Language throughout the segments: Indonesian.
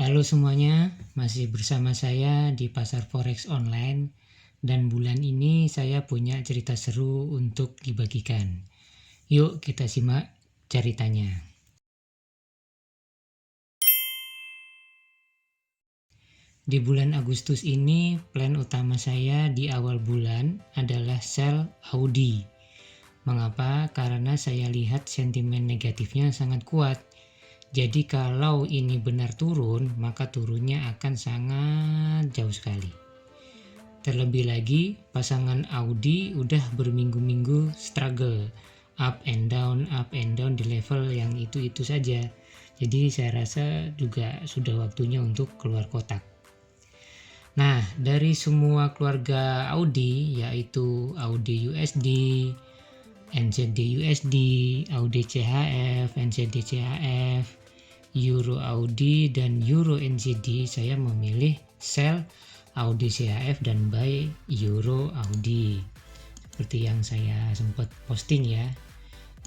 Halo semuanya, masih bersama saya di pasar forex online dan bulan ini saya punya cerita seru untuk dibagikan. Yuk kita simak ceritanya. Di bulan Agustus ini, plan utama saya di awal bulan adalah sell Audi. Mengapa? Karena saya lihat sentimen negatifnya sangat kuat. Jadi kalau ini benar turun, maka turunnya akan sangat jauh sekali. Terlebih lagi, pasangan Audi udah berminggu-minggu struggle, up and down di level yang itu-itu saja. Jadi saya rasa juga sudah waktunya untuk keluar kotak. Nah, dari semua keluarga Audi, yaitu Audi USD, NZD USD, Audi CHF, NZD CHF, Euro Audi, dan Euro NZD, saya memilih sell Audi CHF dan buy Euro Audi. Seperti yang saya sempat posting ya.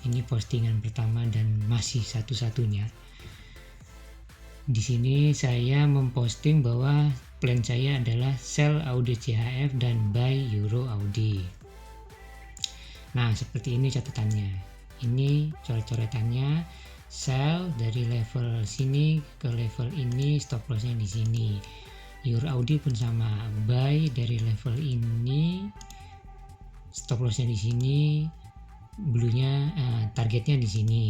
Ini postingan pertama dan masih satu-satunya. Di sini saya memposting bahwa plan saya adalah sell Audi CHF dan buy Euro Audi. Nah, seperti ini catatannya. Ini coret-coretannya. Sell dari level sini ke level ini, stop lossnya di sini. Euro Audi pun sama, buy dari level ini, stop lossnya di sini, bluenya targetnya di sini.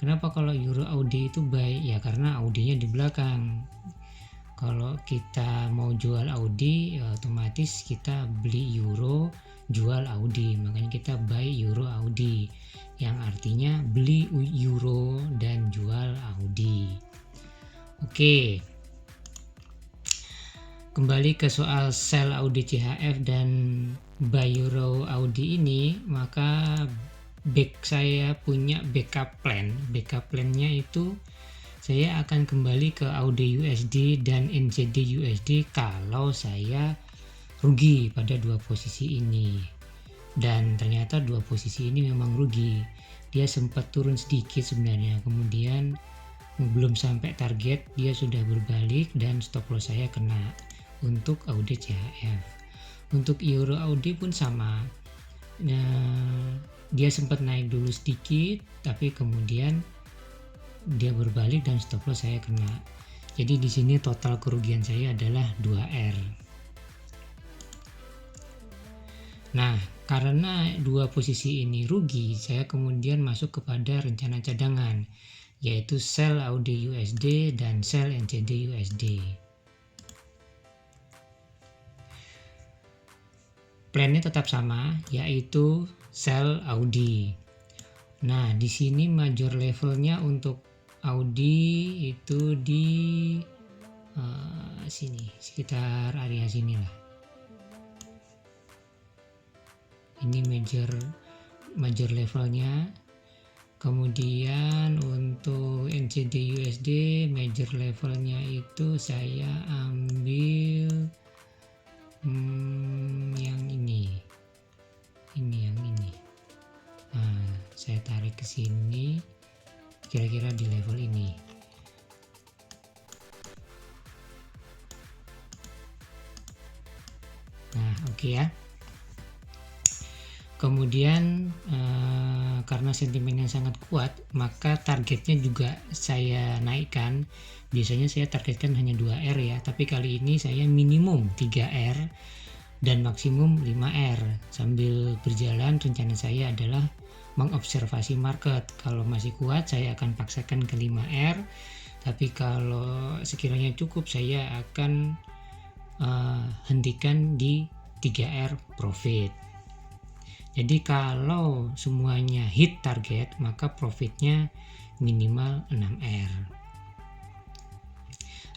Kenapa kalau Euro Audi itu buy? Ya karena Audinya di belakang. Kalau kita mau jual Audi, ya otomatis kita beli Euro, jual Audi. Makanya kita buy Euro Audi, yang artinya beli Euro dan jual Audi. Oke. Kembali ke soal sell Audi CHF dan buy Euro Audi ini, maka saya punya backup plan. Backup plannya itu saya akan kembali ke Audi USD dan NZD USD kalau saya rugi pada dua posisi ini. Dan ternyata dua posisi ini memang rugi. Dia sempat turun sedikit sebenarnya, kemudian belum sampai target dia sudah berbalik dan stop loss saya kena untuk Audi CHF. Untuk Euro Audi pun sama. Nah, dia sempat naik dulu sedikit tapi kemudian dia berbalik dan stop loss saya kena. Jadi di sini total kerugian saya adalah 2R. Nah, karena dua posisi ini rugi, saya kemudian masuk kepada rencana cadangan, yaitu sell Audi USD dan sell NZD USD. Plannya tetap sama, yaitu sell Audi. Nah, di sini major levelnya untuk Audi itu di sini, sekitar area sini lah. Ini major levelnya. Kemudian untuk NZD USD major levelnya itu saya ambil yang ini yang ini. Nah, saya tarik ke sini kira-kira di level ini. Nah, oke ya. Kemudian karena sentimennya sangat kuat, maka targetnya juga saya naikkan. Biasanya saya targetkan hanya 2R ya, tapi kali ini saya minimum 3R dan maksimum 5R. Sambil berjalan rencana saya adalah mengobservasi market. Kalau masih kuat saya akan paksakan ke 5R, tapi kalau sekiranya cukup saya akan hentikan di 3R profit. Jadi kalau semuanya hit target, maka profitnya minimal 6R.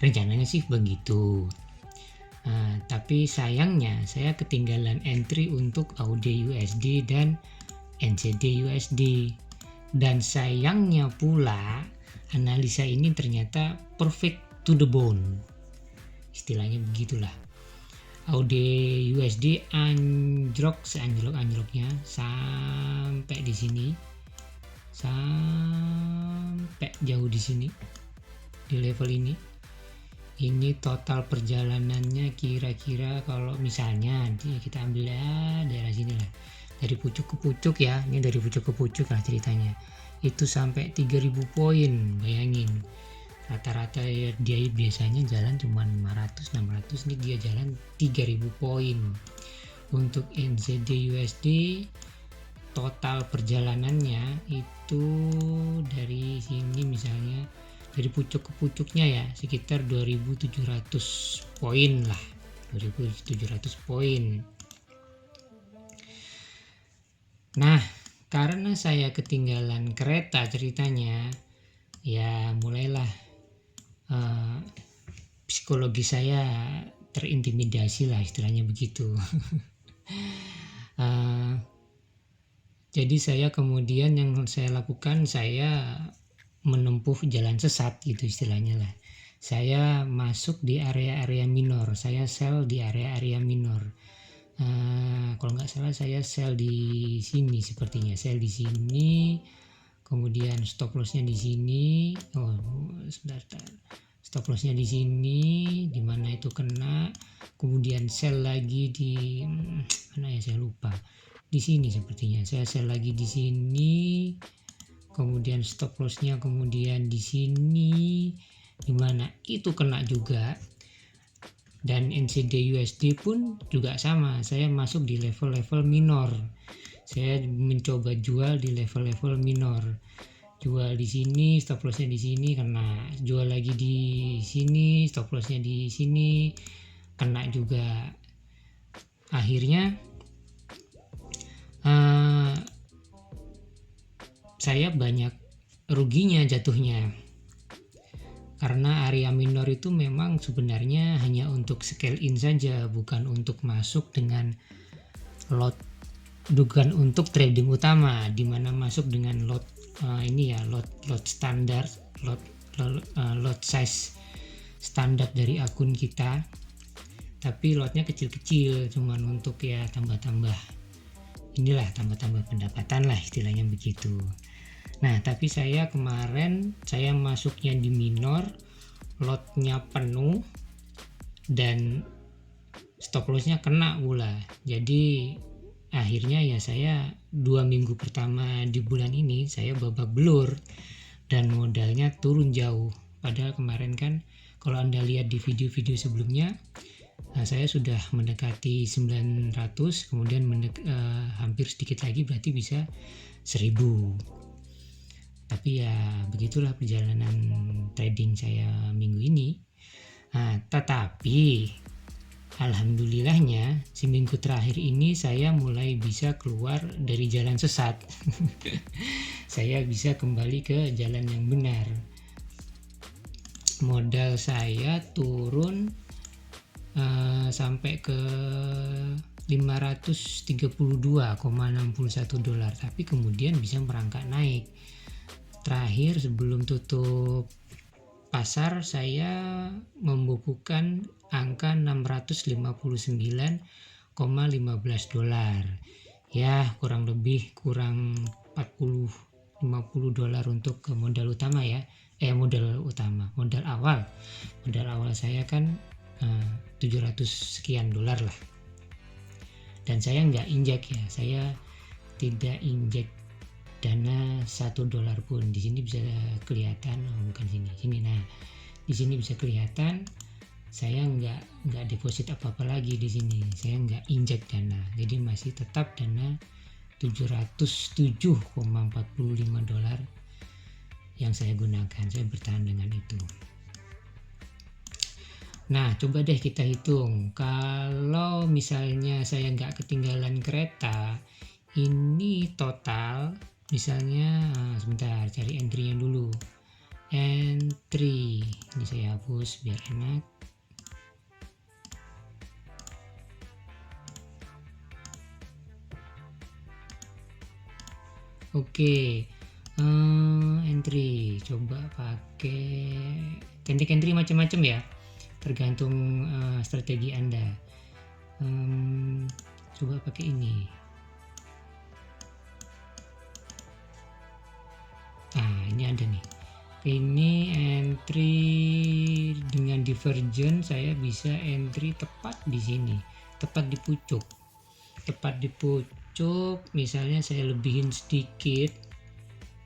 Rencananya sih begitu. Tapi sayangnya saya ketinggalan entry untuk Audi USD dan NZD USD. Dan sayangnya pula analisa ini ternyata perfect to the bone. Istilahnya begitulah. Audi USD anjlok seanjlok-anjloknya sampai di sini, sampai jauh di sini di level ini. Ini total perjalanannya kira-kira kalau misalnya kita ambil ya daerah sini lah, dari pucuk ke pucuk ya, ini dari pucuk ke pucuk lah ceritanya, itu sampai 3000 poin. Bayangin, rata-rata dia biasanya jalan cuma 500-600, ini dia jalan 3000 poin. Untuk NZD USD total perjalanannya itu dari sini misalnya dari pucuk ke pucuknya ya sekitar 2700 poin lah, 2700 poin. Nah, karena saya ketinggalan kereta ceritanya, ya mulailah psikologi saya terintimidasi lah, istilahnya begitu. Jadi saya kemudian yang saya lakukan, saya menempuh jalan sesat gitu istilahnya lah. Saya masuk di area-area minor, saya sell di area-area minor. Kalau nggak salah saya sell di sini sepertinya, sell di sini, kemudian stop lossnya di sini. Oh, sebentar, stop lossnya di sini, di mana itu kena, kemudian sell lagi di mana ya saya lupa. Di sini sepertinya saya sell lagi di sini, kemudian stop lossnya kemudian di sini, di mana itu kena juga. Dan NZD USD pun juga sama, saya masuk di level-level minor, saya mencoba jual di level-level minor, jual di sini, stop lossnya di sini kena, jual lagi di sini, stop lossnya di sini kena juga. Akhirnya saya banyak ruginya jatuhnya, karena area minor itu memang sebenarnya hanya untuk scale in saja, bukan untuk masuk dengan lot, bukan untuk trading utama, dimana masuk dengan lot ini ya, lot standar, lot size standar dari akun kita, tapi lotnya kecil-kecil, cuman untuk ya tambah-tambah inilah, tambah-tambah pendapatan lah istilahnya begitu. Nah, tapi saya kemarin saya masuknya di minor, lotnya penuh dan stop lossnya kena pula. Jadi akhirnya ya saya 2 minggu pertama di bulan ini saya babak belur dan modalnya turun jauh. Padahal kemarin kan kalau Anda lihat di video-video sebelumnya, saya sudah mendekati 900, kemudian hampir sedikit lagi berarti bisa 1000. Tapi ya begitulah perjalanan trading saya minggu ini. Tetapi alhamdulillahnya seminggu terakhir ini saya mulai bisa keluar dari jalan sesat. Saya bisa kembali ke jalan yang benar. Modal saya turun sampai ke 532,61 dolar, tapi kemudian bisa merangkak naik. Terakhir sebelum tutup pasar saya membukukan angka 659,15 dolar. Ya, kurang lebih 50 dolar untuk modal utama ya. Modal awal. Modal awal saya kan 700 sekian dolar lah. Dan saya nggak injek ya. Saya tidak injek dana $1 pun. Di sini bisa kelihatan, bukan sini. Nah, di sini bisa kelihatan saya nggak deposit apa-apa lagi di sini. Saya nggak injek dana. Jadi masih tetap dana $707,45 yang saya gunakan. Saya bertahan dengan itu. Nah, coba deh kita hitung. Kalau misalnya saya nggak ketinggalan kereta, ini total misalnya, sebentar cari entry-nya dulu. Entry ini saya hapus biar enak. Oke, entry coba pakai entry macam-macam ya, tergantung strategi Anda. Coba pakai ini. Ini ada nih, ini entry dengan divergent saya bisa entry tepat di sini, tepat di pucuk. Misalnya saya lebihin sedikit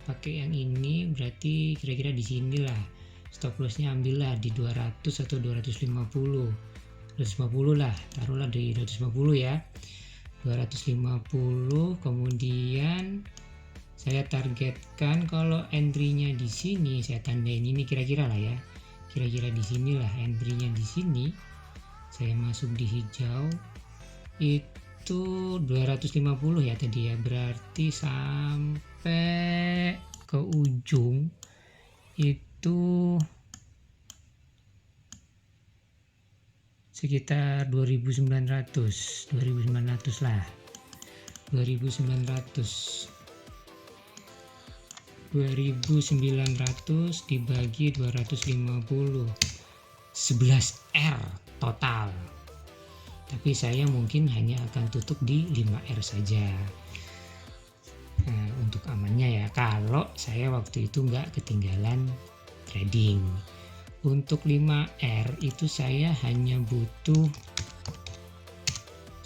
pakai yang ini, berarti kira-kira di sinilah stop lossnya, ambillah di 200 atau 250 lah, taruhlah di 250 ya, 250. Kemudian saya targetkan kalau entry-nya di sini, saya tandain ini kira-kira lah ya, kira-kira di sinilah entry-nya di sini. Saya masuk di hijau itu 250 ya tadi ya, berarti sampai ke ujung itu sekitar 2900 lah, 2900 dibagi 250, 11R total. Tapi saya mungkin hanya akan tutup di 5R saja, untuk amannya ya, kalau saya waktu itu nggak ketinggalan trading. Untuk 5R itu saya hanya butuh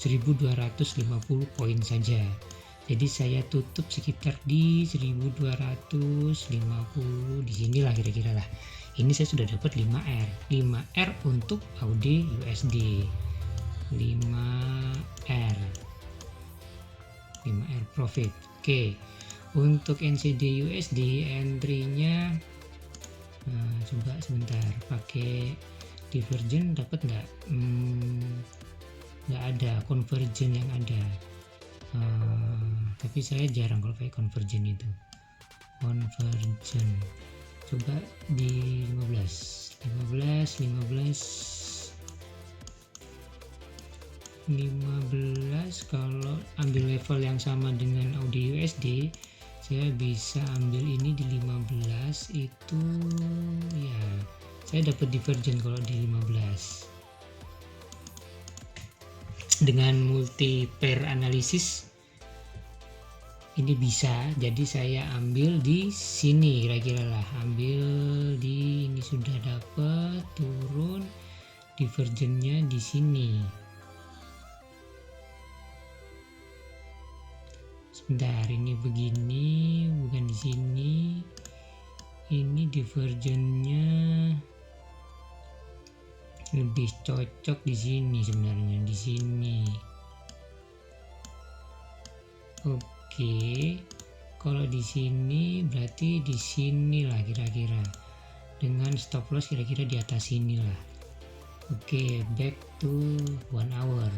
1250 poin saja, jadi saya tutup sekitar di 1250 di sinilah kira-kira lah. Ini saya sudah dapat 5R untuk AUD USD, 5R profit. Oke, untuk NCD USD entry-nya coba sebentar pakai divergent dapat nggak? Nggak ada convergent yang ada, tapi saya jarang kalau pakai convergent itu. Convergent coba di 15 kalau ambil level yang sama dengan AUD USD, saya bisa ambil ini di 15 itu ya, saya dapat divergent kalau di 15 dengan multi pair analisis ini bisa. Jadi saya ambil di sini kira-kira lah, ambil di ini sudah dapat, turun divergentnya di sini. Sebentar, ini begini, bukan di sini. Ini divergentnya lebih cocok di sini sebenarnya, di sini. Oke, kalau di sini berarti di sini lah kira-kira, dengan stop loss kira-kira di atas sini lah. Oke, back to 1 hour.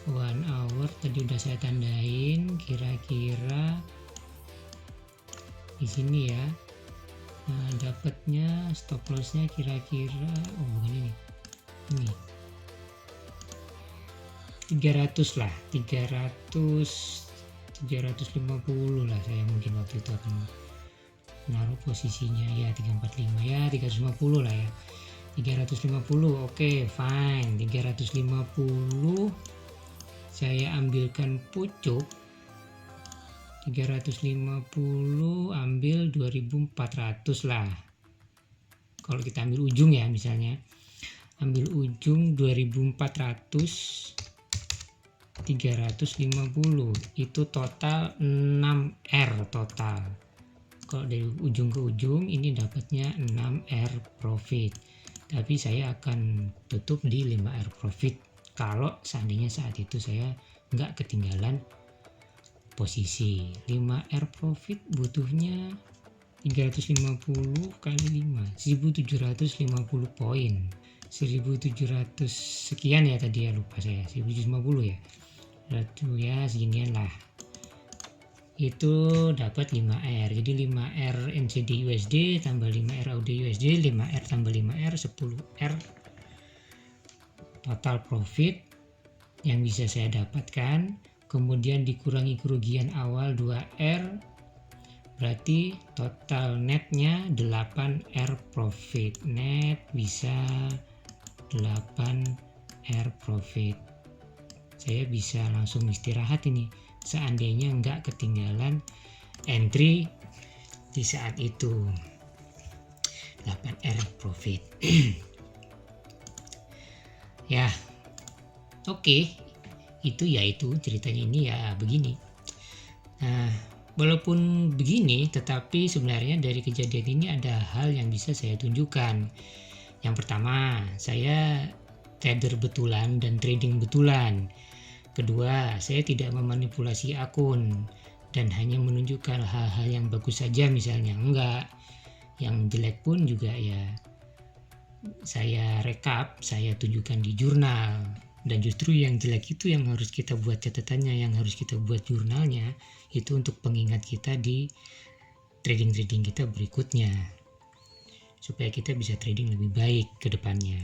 1 hour tadi udah saya tandain kira-kira di sini ya. Nah, dapatnya stop lossnya kira-kira bukan ini 300 lah, 350 lah saya mungkin waktu itu akan naruh posisinya ya, 345 ya, 350 lah ya, 350. Oke, fine, 350 saya ambilkan pucuk, 350 ambil 2400 lah. Kalau kita ambil ujung ya, misalnya ambil ujung 2400, 350 itu total 6R total. Kalau dari ujung ke ujung ini dapatnya 6R profit, tapi saya akan tutup di 5R profit kalau seandainya saat itu saya nggak ketinggalan posisi. 5R profit butuhnya 350 kali 5, 1750 poin, 1700 sekian ya tadi ya, lupa saya, 1750 ya, itu ya seginian lah. Itu dapat 5R, jadi 5R NCD USD tambah 5R AUD USD, 5R tambah 5R 10R total profit yang bisa saya dapatkan. Kemudian dikurangi kerugian awal 2R, berarti total netnya 8R profit. Net bisa 8R profit. Saya bisa langsung istirahat ini seandainya nggak ketinggalan entry di saat itu. 8R profit. Oke, itu ceritanya ini ya begini. Nah, walaupun begini, tetapi sebenarnya dari kejadian ini ada hal yang bisa saya tunjukkan. Yang pertama, saya trader betulan dan trading betulan. Kedua, saya tidak memanipulasi akun dan hanya menunjukkan hal-hal yang bagus saja, misalnya enggak. Yang jelek pun juga ya saya rekap, saya tunjukkan di jurnal. Dan justru yang jelek itu yang harus kita buat catatannya, yang harus kita buat jurnalnya, itu untuk pengingat kita di trading-trading kita berikutnya, supaya kita bisa trading lebih baik ke depannya.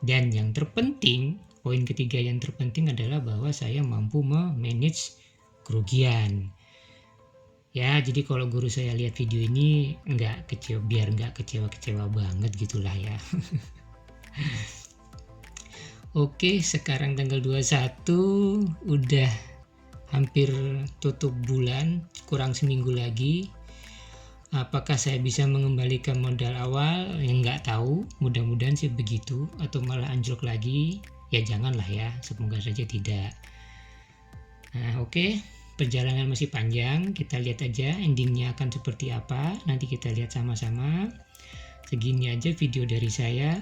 Dan yang terpenting, poin ketiga yang terpenting adalah bahwa saya mampu memanage kerugian. Ya, jadi kalau guru saya lihat video ini biar nggak kecewa banget gitulah ya. Oke, sekarang tanggal 21, udah hampir tutup bulan, kurang seminggu lagi. Apakah saya bisa mengembalikan modal awal? Ya nggak tahu, mudah-mudahan sih begitu, atau malah anjlok lagi. Ya janganlah ya, semoga saja tidak. Nah oke, perjalanan masih panjang, kita lihat aja endingnya akan seperti apa, nanti kita lihat sama-sama. Segini aja video dari saya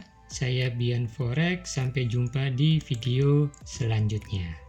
Bian Forex, sampai jumpa di video selanjutnya.